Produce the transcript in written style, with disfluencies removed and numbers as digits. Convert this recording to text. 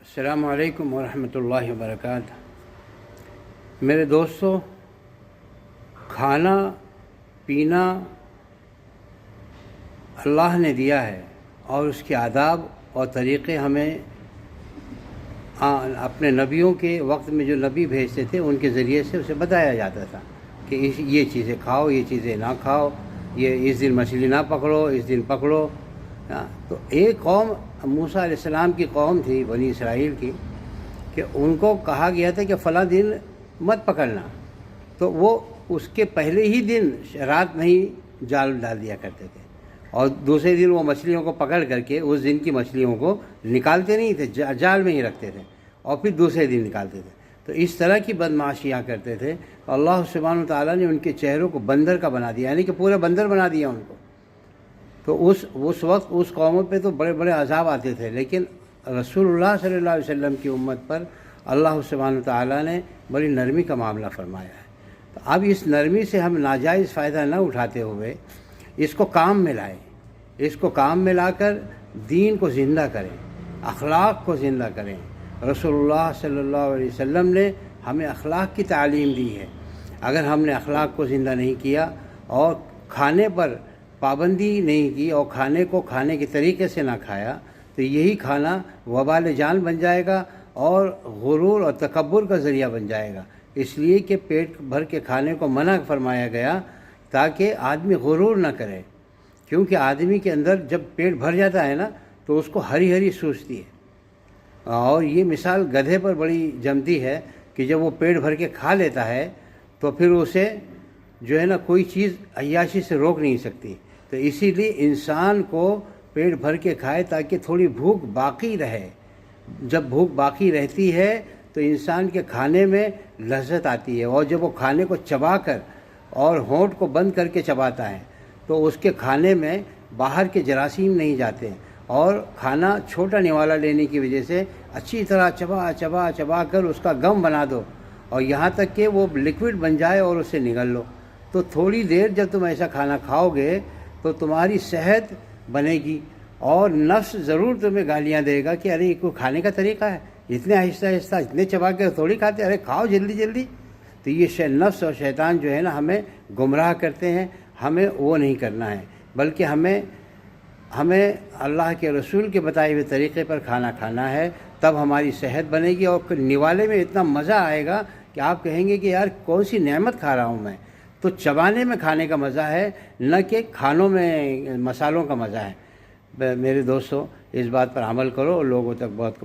السلام علیکم ورحمۃ اللہ وبرکاتہ۔ میرے دوستو، کھانا پینا اللہ نے دیا ہے اور اس کے آداب اور طریقے ہمیں اپنے نبیوں کے وقت میں جو نبی بھیجتے تھے ان کے ذریعے سے اسے بتایا جاتا تھا کہ یہ چیزیں کھاؤ، یہ چیزیں نہ کھاؤ، یہ اس دن مچھلی نہ پکڑو، اس دن پکڑو۔ تو ایک قوم موسیٰ علیہ السلام کی قوم تھی، بنی اسرائیل کی، کہ ان کو کہا گیا تھا کہ فلاں دن مت پکڑنا، تو وہ اس کے پہلے ہی دن رات میں ہی جال ڈال دیا کرتے تھے اور دوسرے دن وہ مچھلیوں کو پکڑ کر کے اس دن کی مچھلیوں کو نکالتے نہیں تھے، جال میں ہی رکھتے تھے اور پھر دوسرے دن نکالتے تھے۔ تو اس طرح کی بدمعاشیاں کرتے تھے۔ اللہ سبحانہ وتعالیٰ نے ان کے چہروں کو بندر کا بنا دیا، یعنی کہ پورا بندر بنا دیا ان کو۔ تو اس وقت اس قوموں پہ تو بڑے بڑے عذاب آتے تھے، لیکن رسول اللہ صلی اللہ علیہ وسلم کی امت پر اللہ سبحانہ وتعالیٰ نے بڑی نرمی کا معاملہ فرمایا ہے۔ تو اب اس نرمی سے ہم ناجائز فائدہ نہ اٹھاتے ہوئے اس کو کام میں لائیں، اس کو کام میں لا کر دین کو زندہ کریں، اخلاق کو زندہ کریں۔ رسول اللہ صلی اللہ علیہ وسلم نے ہمیں اخلاق کی تعلیم دی ہے۔ اگر ہم نے اخلاق کو زندہ نہیں کیا اور کھانے پر پابندی نہیں کی اور کھانے کو کھانے کے طریقے سے نہ کھایا تو یہی کھانا وبال جان بن جائے گا اور غرور اور تکبر کا ذریعہ بن جائے گا۔ اس لیے کہ پیٹ بھر کے کھانے کو منع فرمایا گیا تاکہ آدمی غرور نہ کرے، کیونکہ آدمی کے اندر جب پیٹ بھر جاتا ہے نا تو اس کو ہری ہری سوچتی ہے۔ اور یہ مثال گدھے پر بڑی جمتی ہے کہ جب وہ پیٹ بھر کے کھا لیتا ہے تو پھر اسے جو ہے نا کوئی چیز عیاشی سے روک نہیں سکتی۔ تو اسی لیے انسان کو پیٹ بھر کے کھائے تاکہ تھوڑی بھوک باقی رہے۔ جب بھوک باقی رہتی ہے تو انسان کے کھانے میں لذت آتی ہے، اور جب وہ کھانے کو چبا کر اور ہونٹ کو بند کر کے چباتا ہے تو اس کے کھانے میں باہر کے جراثیم نہیں جاتے، اور کھانا چھوٹا نوالا لینے کی وجہ سے اچھی طرح چبا کر اس کا گم بنا دو اور یہاں تک کہ وہ لکوڈ بن جائے اور اسے نگل لو۔ تو تھوڑی دیر جب تم ایسا کھانا کھاؤ گے تو تمہاری صحت بنے گی، اور نفس ضرور تمہیں گالیاں دے گا کہ ارے یہ کوئی کھانے کا طریقہ ہے، اتنے آہستہ آہستہ اتنے چبا کے تھوڑی کھاتے، ارے کھاؤ جلدی جلدی۔ تو یہ نفس اور شیطان جو ہے نا ہمیں گمراہ کرتے ہیں، ہمیں وہ نہیں کرنا ہے، بلکہ ہمیں اللہ کے رسول کے بتائے ہوئے طریقے پر کھانا کھانا ہے، تب ہماری صحت بنے گی اور نوالے میں اتنا مزہ آئے گا کہ آپ کہیں گے کہ یار کون سی نعمت کھا رہا ہوں میں۔ تو چبانے میں کھانے کا مزہ ہے، نہ کہ کھانوں میں مسالوں کا مزہ ہے۔ میرے دوستو، اس بات پر عمل کرو اور لوگوں تک بہت